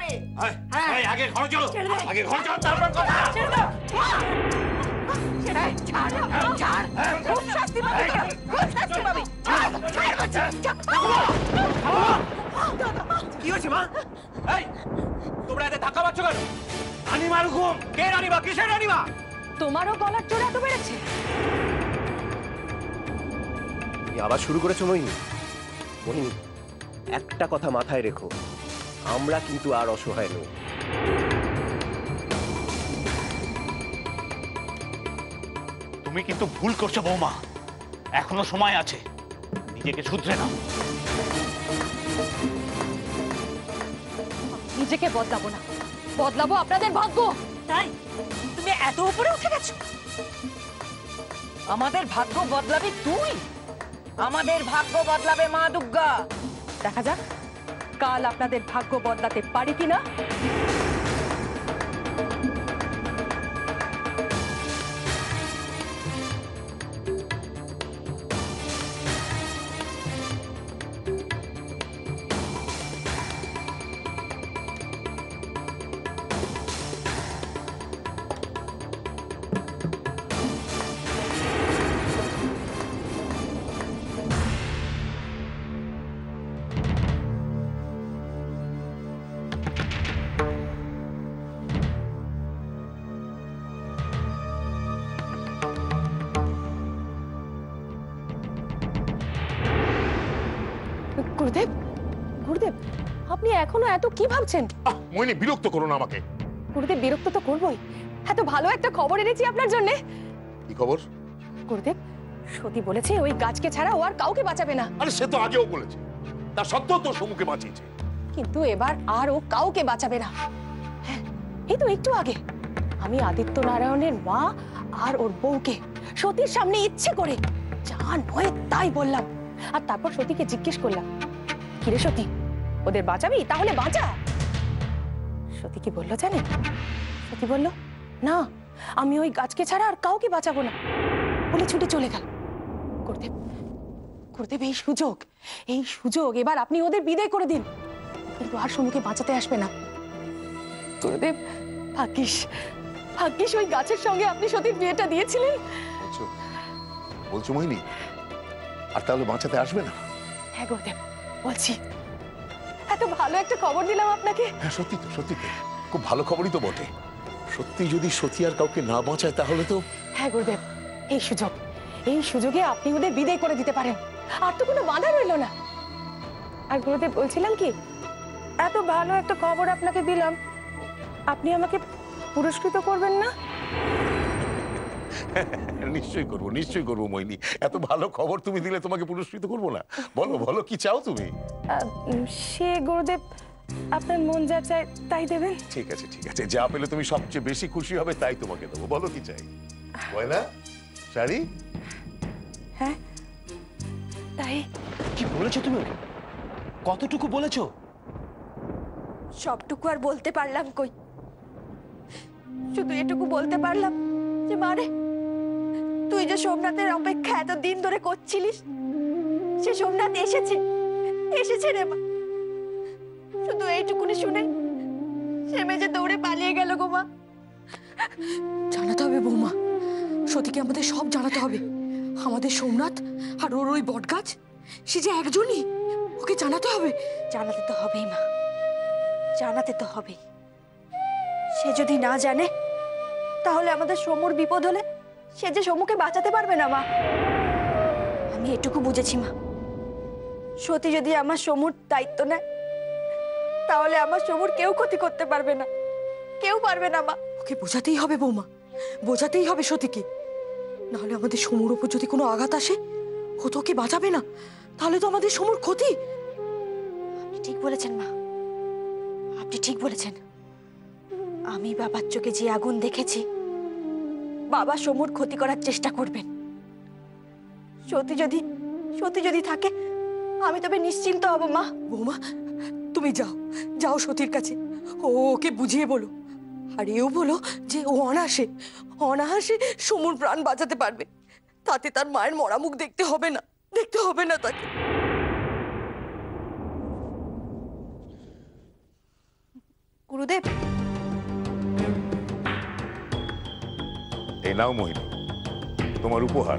হবে। আগে ঘরে চলো, আগে ঘরে চলো, তারপর কথা। ছেড়ে দাও। ছাড়, ছাড়, খুব শাস্তি পাবি, খুব শাস্তি পাবি। ছাড় বলছি। কি হয়েছে মা? এই তোমরা এতে ধাক্কা মারছো কেন? রানীমা রকম কে? রানীমা কিসের রানীমা? তোমারও গলার চোরা তো বেড়েছে। আবার শুরু করেছো মোহিনী? মোহিনী, একটা কথা মাথায় রেখো, আমরা কিন্তু আর অসহায় নই। তুমি কিন্তু ভুল করছো বৌমা, এখনো সময় আছে, নিজেকে শুধরে নাও। নিজেকে বদলাবো না, বদলাবো আপনাদের ভাগ্য। তাই তুমি এত উপরে উঠে গেছো? আমাদের ভাগ্য বদলাবি তুই? আমাদের ভাগ্য বদলাবে মা দুর্গা। দেখা যাক কাল আপনাদের ভাগ্য বদলাতে পারি কিনা। গুরুদেব, গুরুদেব, আপনি এখনো এত কি ভাবছেন? মোহিনী, বিরক্ত করো না আমাকে। গুরুদেব, বিরক্ত তো করবোই। এত ভালো একটা খবর এনেছি আপনার জন্য। কি খবর? গুরুদেব, সতী বলেছে ওই গাছকে ছাড়া ও আর কাউকে বাঁচাবে না। আরে সে তো আগেও বলেছে, তার সত্ত্বেও তো সমুখে বাঁচিয়েছে। কিন্তু এবার আর ও কাউকে বাঁচাবে না। হ্যাঁ, এই তো একটু আগে আমি আদিত্য নারায়ণের মা আর ওর বউকে সতীর সামনে ইচ্ছে করে যা নয় তাই বললাম। আর তারপর সতীকে জিজ্ঞেস করলাম, কিরে সতী, ওদের বাঁচাবি? তাহলে বাঁচা। সতী কি বললো জানেন? সতী বলল, না, আমি ওই গাছকে ছাড়া আর কাউকে বাঁচাবো না বলে ছুটে চলে গেল। গুরুদেব, গুরুদেব, এই সুযোগ এবার আপনি ওদের বিদায় করে দিন, কিন্তু আর সমুখে বাঁচাতে আসবে না। গুরুদেব, ভাগ্যিস ওই গাছের সঙ্গে আপনি সতীর বিয়েটা দিয়েছিলেন। বলছো মোহিনী, আর তাহলে বাঁচাতে আসবে না? হ্যাঁ গুরুদেব, বলছি। এত ভালো একটা খবর দিলাম আপনাকে। হ্যাঁ, সত্যি তো, সত্যি তো, খুব ভালো খবরই তো বটে। সত্যি যদি সতী আর কাউকে না বাঁচায় তাহলে তো। হ্যাঁ গুরুদেব, এই সুযোগে আপনি ওদের বিদায় করে দিতে পারেন, আর তো কোনো বাধা রইল না। আর গুরুদেব, বলছিলাম কি, এত ভালো একটা খবর আপনাকে দিলাম, আপনি আমাকে পুরস্কৃত করবেন না? নিশ্চয়ই করবো মোহিনী। এত ভালো খবর তুমি দিলে তোমাকে পুরস্কৃত করবো না? বলো বলো, কি চাও তুমি? সে গুরুদেব, আপনার মন যা চায় তাই দেবেন। ঠিক আছে, ঠিক আছে, যা পেলে তুমি সবচেয়ে বেশি খুশি হবে তাই তোমাকে দেবো। বলো কি চাই? গয়না, শাড়ি? হ্যাঁ, তাই। কি বলেছো তুমি ওকে? কতটুকু বলেছো? সবটুকু আর বলতে পারলাম কই, শুধু এটুকু বলতে পারলাম যে মারে, তুই যে সোমনাথের অপেক্ষা এত দিন ধরে করছিলিস, সে সোমনাথ এসেছে রে মা। শুধু এইটুকুনি শুনে সে মেজে দৌড়ে পালিয়ে গেল গো মা। জানাতে হবে বৌমা, সতীকে আমাদের সব জানাতে হবে। আমাদের সোমনাথ আর ওর ওই বটগাছ, সে যে একজনই, ওকে জানাতে হবে। জানাতে তো হবেই মা, জানাতে তো হবেই। সে যদি না জানে তাহলে আমাদের সমুর বিপদ হলে সে যে সমুকে বাঁচাতে পারবে না মা। আমি এটুকু বুঝেছি মা, সতী যদি আমার সমুর দায়িত্ব নেয় তাহলে আমার সমুর কেউ ক্ষতি করতে পারবে না, কেউ পারবে না মা। ওকে বোঝাতেই হবে বৌমা, বোঝাতেই হবে সতীকে। নাহলে আমাদের সমুর উপর যদি কোনো আঘাত আসে, ও তো ওকে বাঁচাবে না, তাহলে তো আমাদের সমুর ক্ষতি। আপনি ঠিক বলেছেন মা, আপনি ঠিক বলেছেন। আমি বাবার চোখে যে আগুন দেখেছি, বাবা সমুর ক্ষতি করার চেষ্টা করবেন। সতী যদি থাকে, আমি তবে নিশ্চিন্ত হব মা। বৌমা, তুমি যাও সতীর কাছে, ওকে বুঝিয়ে বলো। আর এও বলো যে ও অনায়াসে সমুর প্রাণ বাঁচাতে পারবে, তাতে তার মায়ের মরা মুখ দেখতে হবে না তাকে। গুরুদেব, এই নাও মোহিনী, তোমার উপহার।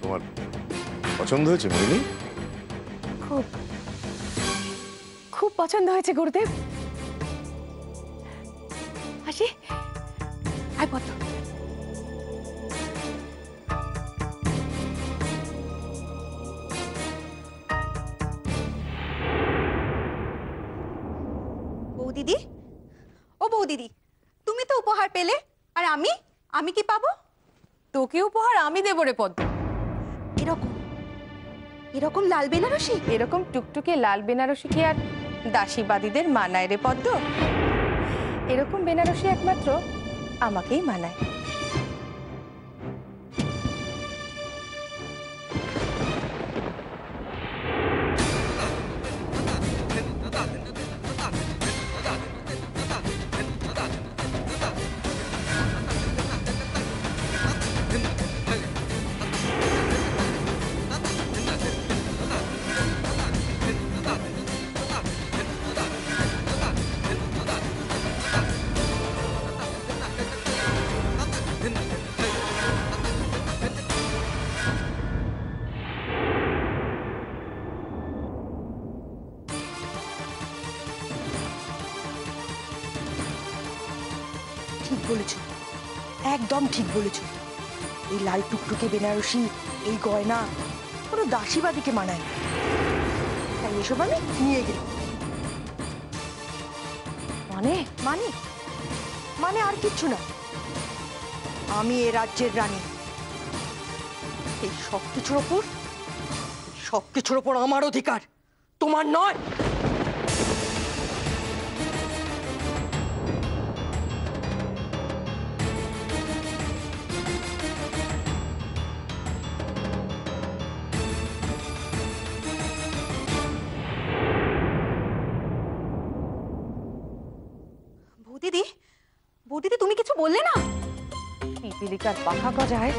তোমার পছন্দ হয়েছে মোহিনী? খুব খুব পছন্দ হয়েছে গুরুদেব। আসি, আয় পদ্ম। বৌদিদি, ও বৌদিদি, তুমি তো উপহার পেলে, আর আমি আমি কি পাবো? তোকে উপহার আমি দেবো রে পদ্ম। এরকম এরকম লাল বেনারসি? এরকম টুকটুকে লাল বেনারসি কি আর দাসীবাদীদের মানায় রে পদ্ম? এরকম বেনারসি একমাত্র আমাকেই মানায়। ঠিক বলেছো, একদম ঠিক বলেছো। এই লাল টুকটুকে বেনারসি, এই গয়না কোনো দাসীবাদীকে মানায় না। তাই এসব আমি নিয়ে গেলাম। মানে মানে মানে আর কিচ্ছু না, আমি এ রাজ্যের রানী। এই সবকিছুর ওপর আমার অধিকার, তোমার নয়। বৌদিদি, বৌদিদি, তুমি কিছু বললে না? পিপিলিকার পাখা গজায়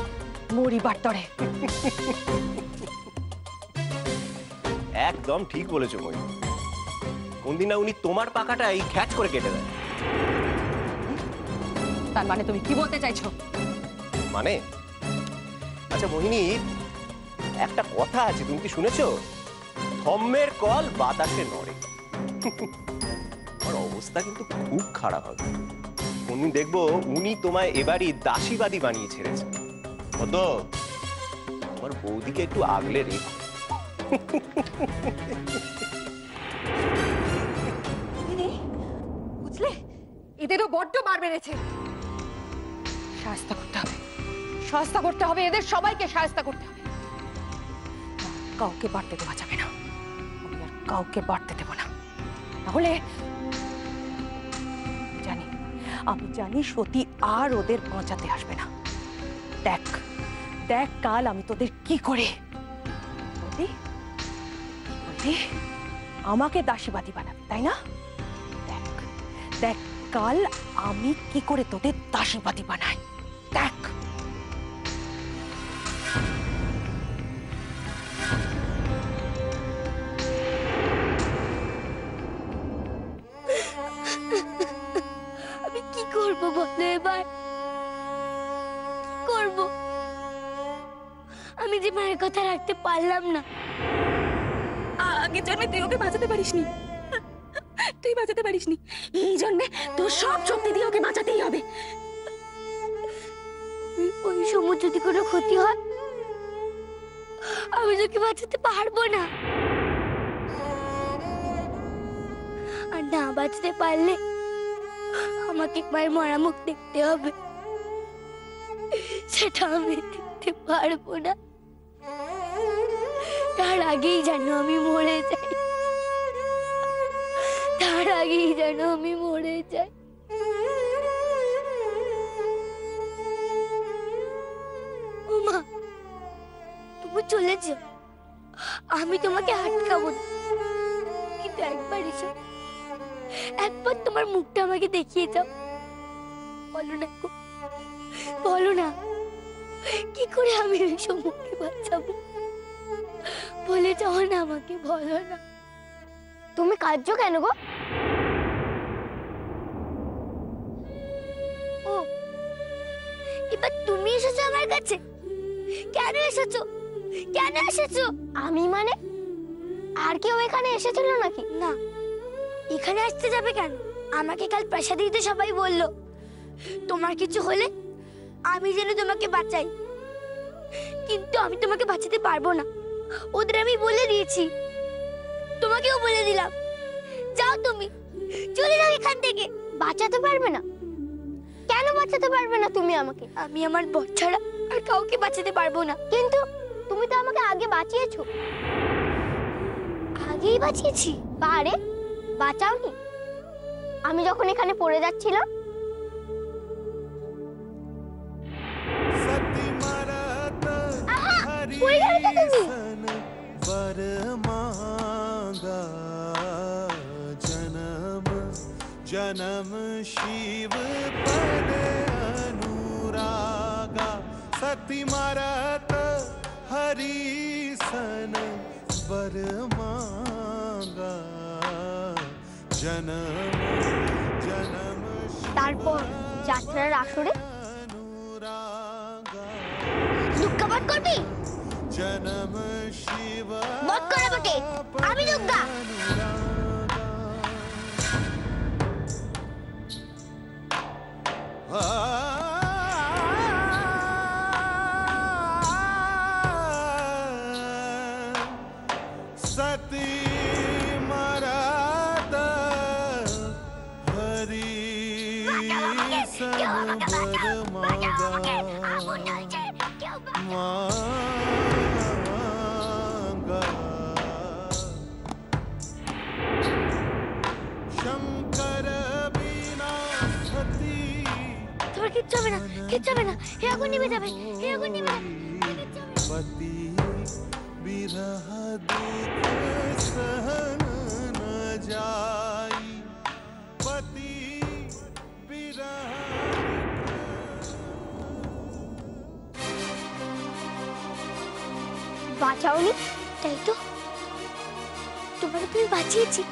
মরিবার তরে। একদম ঠিক বলেছো মোহিনী। কোনদিন না উনি তোমার পাকাটাই খ্যাচ করে কেটে দেয়। তার মানে তুমি কি বলতে চাইছো? মানে, আচ্ছা মোহিনী, একটা কথা আছে, তুমি কি শুনেছো? ধম্মের কল বাতাসে নড়ে। আমার অবস্থা কিন্তু খুব খারাপ হবে। কোনদিন দেখবো উনি তোমায় এবারই দাসীবাদী বানিয়ে ছেড়েছে। কত তোমার বৌদিকে একটু আগলে রেখো। বুঝলে, এদেরও বড্ড বার বেড়েছে। শাস্তা করতে হবে, শাস্তা করতে হবে, এদের সবাইকে শাস্তা করতে হবে। কাউকে বাড়তে দেওয়া যাবে না, আমি আর কাউকে বাড়তে দেব না। তাহলে আমি জানি সতী আর ওদের বাঁচাতে আসবে না। দেখ দেখ কাল আমি তোদের কি করে। আমাকে দাসীবাদী বানাবে, তাই না? দেখ দেখ কাল আমি কি করে তোদের দাসীবাদী বানাই, দেখ। আমি কি করবো বলো এবার? করবো আমি যে মায়ের কথা রাখতে পারলাম না। আগের জন্মে তুই ওকে বাঁচাতে পারিসনি, তুই বাঁচাতে পারিসনি। এই জন্মে তোর সব শক্তি দিয়ে ওকে বাঁচাতেই হবে। ওই সময় যদি কোনো ক্ষতি হয় আমি তোকে বাঁচাতে পারবো না, আর না বাঁচতে পারলে আমাকে মায়ের মরা মুখ দেখতে হবে, সেটা আমি দেখতে পারবো না। তার আগেই যেন আমি মরে যাই, তার আগেই যেন আমি মরে যাই। ও মা, তুমি চলেছ, আমি তোমাকে আটকাবো না, কিন্তু একবার এসো, একবার তোমার মুখটা আমাকে দেখিয়ে যাও। বলো না গো, বলো না, কি করে আমি ওই মুখকে বাঁচাবো? বলে যাও না আমাকে, বলো না। তুমি কাঁদছো কেন গো? ও, এবার তুমি এসেছো আমার কাছে? কেন এসেছো? কেন এসেছো? আমি মানে আর কেউ এখানে এসেছিল নাকি? না, এখানে আসতে যাবে কেন? আমাকে কাল প্রাসাদিতে সবাই বললো তোমার কিছু হলে আমি যেন তোমাকে বাঁচাই, কিন্তু আমি তোমাকে বাঁচাতে পারবো না, ওদের আমি বলে দিয়েছি। তোমাকেও বলে দিলাম, যাও তুমি, চলে যাও এখান থেকে। বাঁচাতে পারবে না? কেন বাঁচাতে পারবে না তুমি আমাকে? আমি আমার বর ছাড়া আর কাউকে বাঁচাতে পারবো না। কিন্তু তুমি তো আমাকে আগে বাঁচিয়েছো। আগেই বাঁচিয়েছি? বারে বাঁচাওনি? আমি যখন এখানে পড়ে যাচ্ছিলাম। আহা, পড়ে গেলে তো তুমি। जन्म शिव पद अनुरागा सती मरत हरि सन वर मांगा जन्म जन्म তারপর যাত্রার আসরে দুর্গা বধ করবি? जन्म शिव বধ করে বটে, আমি দুর্গা। सती मरत हरि सन वर मांगा शंकर बिना सती। তোমার কিচ্ছু হবে না, কিচ্ছু হবে না, হে আগুন নিভে যাবে, হে আগুন নিভে যাবে। पति बिरह दुख सहन न जाई पति बिरह। বাঁচাওনি? তাই তো, তোমাকে তুমি বাঁচিয়েছি,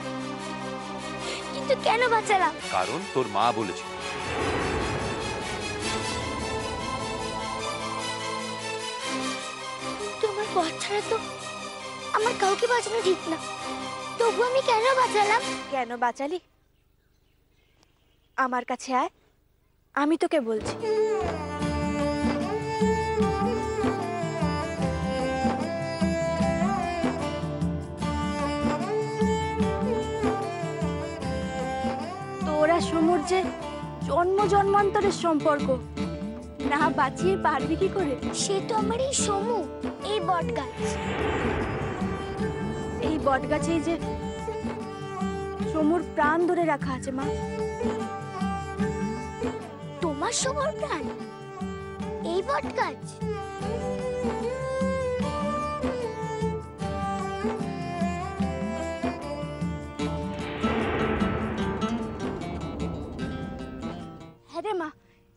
কিন্তু কেন বাঁচালাম? কারণ তোর মা বলেছিল। তোমার বর ছাড়া তো আমার কাউকে বাঁচানো ঠিক না, তবু আমি কেন বাঁচালাম? কেন বাঁচালি? আমার কাছে আয়, আমি তোকে বলছি। তোরা সমুর যে জন্ম জন্মান্তরের সম্পর্ক, না বাঁচিয়ে পারবি কি করে? সে তো আমার এই সমু, এই বট গাছ। এই বট গাছেই যে সমুর প্রাণ ধরে রাখা আছে মা। তোমার সমুর প্রাণ এই বট গাছ? হ্যাঁ রে মা,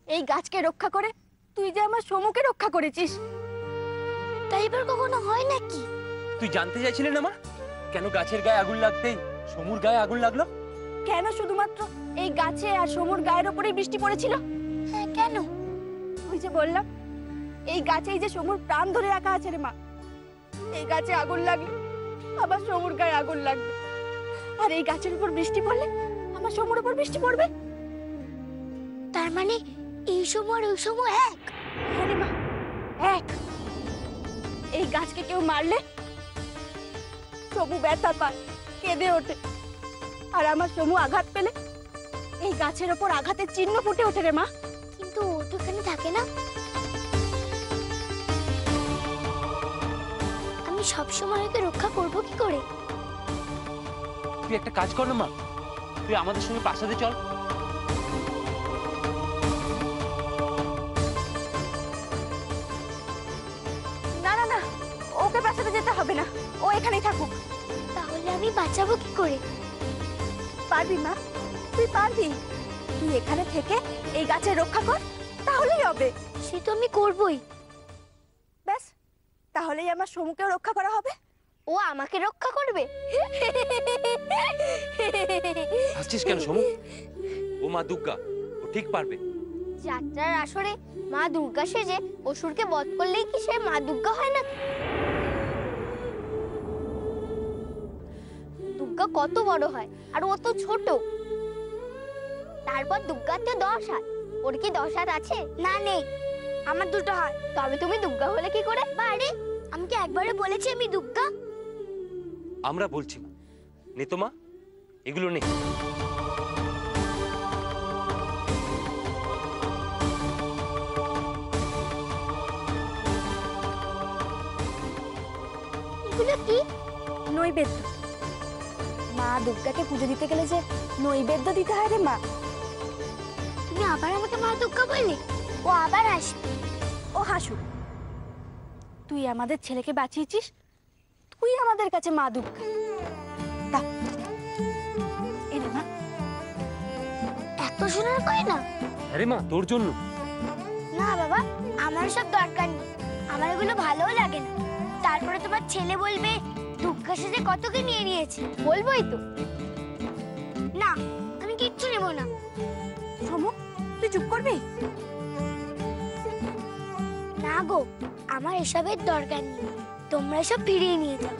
এই গাছকে রক্ষা করে তুই যে আমার সমুকে রক্ষা করেছিস। তাই এবার কখনো হয় নাকি? তুই জানতে চাইছিলি না মা, কেন গাছের গায়ে আগুন লাগতেই সমুর গায়ে আগুন লাগলো? কেন শুধুমাত্র এই গাছে আর সমুর গায়ের উপরেই বৃষ্টি পড়েছিল? হ্যাঁ, কেন? ওই যে বললাম, এই গাছেই যে সমুর প্রাণ ধরে রাখা আছে রে মা। এই গাছে আগুন লাগলে আবার সমুর গায়ে আগুন লাগবে, আর এই গাছের উপর বৃষ্টি পড়লে আমার সমুর উপর বৃষ্টি পড়বে। তার মানে এই সময় আর ওই সময় এক? হ্যাঁ রে মা, এক। এই গাছকে কেউ মারলে সমু ব্যথা পায়, কেঁদে ওঠে, আর আমার সমু আঘাত পেলে এই গাছের ওপর আঘাতের চিহ্ন ফুটে ওঠে রে মা। কিন্তু ও তো এখানে থাকে না। আমি সবসময় ওকে রক্ষা করবো কি করে? তুই একটা কাজ কর না মা, তুই আমাদের সঙ্গে প্রাসাদে চল। না না না, ওকে প্রাসাদে যেতে হবে না, ও এখানেই থাকুক। তাহলে আমি বাঁচাবো কি করে? পারবি মা, তুই পারবি। তুই এখানে থেকে এই গাছের রক্ষা কর, তাহলেই হবে। সে তো আমি করবই। ব্যাস, তাহলেই আমার সমুকেও রক্ষা করা হবে। ও আমাকে রক্ষা করবে? হাসছিস কেন সমু? ও মা দুর্গা, ও ঠিক পারবে। যাত্রার আসরে মা দুর্গা সেজে অসুরকে বধ করলেই কি সে মা দুর্গা হয় না? দুর্গা কত বড় হয়, আর ও তো ছোট। তারপর দুর্গার তো 10 হাত, ওর কি 10 হাত আছে? না, নেই। আমার 2টো হাত। তবে তুমি দুর্গা হলে কি করে? বারে, আমি কি একবারে বলেছি আমি দুর্গা? আমরা বলছি মা, নে তো মা, এগুলো নে। এগুলো কি? নৈবেদ্য। মা দুর্গাকে পুজো দিতে গেলে যে নৈবেদ্য দিতে হয় রে মা। তুমি আবার আমাকে মা দুর্গা বললে? ও আবার আসবে। ও হাসুক, তুই আমাদের ছেলেকে বাঁচিয়েছিস, তুই আমাদের কাছে মা দুর্গা। দাও, এনে মা। এত সোনার গয়না? আরে মা, তোর জন্য। না বাবা, আমার সব দরকার নেই, আমার এগুলো ভালোও লাগে না। তারপরে তোমার ছেলে বলবে দুর্গা সেজে কত কি নিয়ে নিয়েছি। বলবোই তো। না, আমি কিচ্ছু নেব না। সমু, তুই চুপ করবি? না গো, আমার এসবের দরকার নেই, তোমরা সব ফিরিয়ে নিয়ে যাও।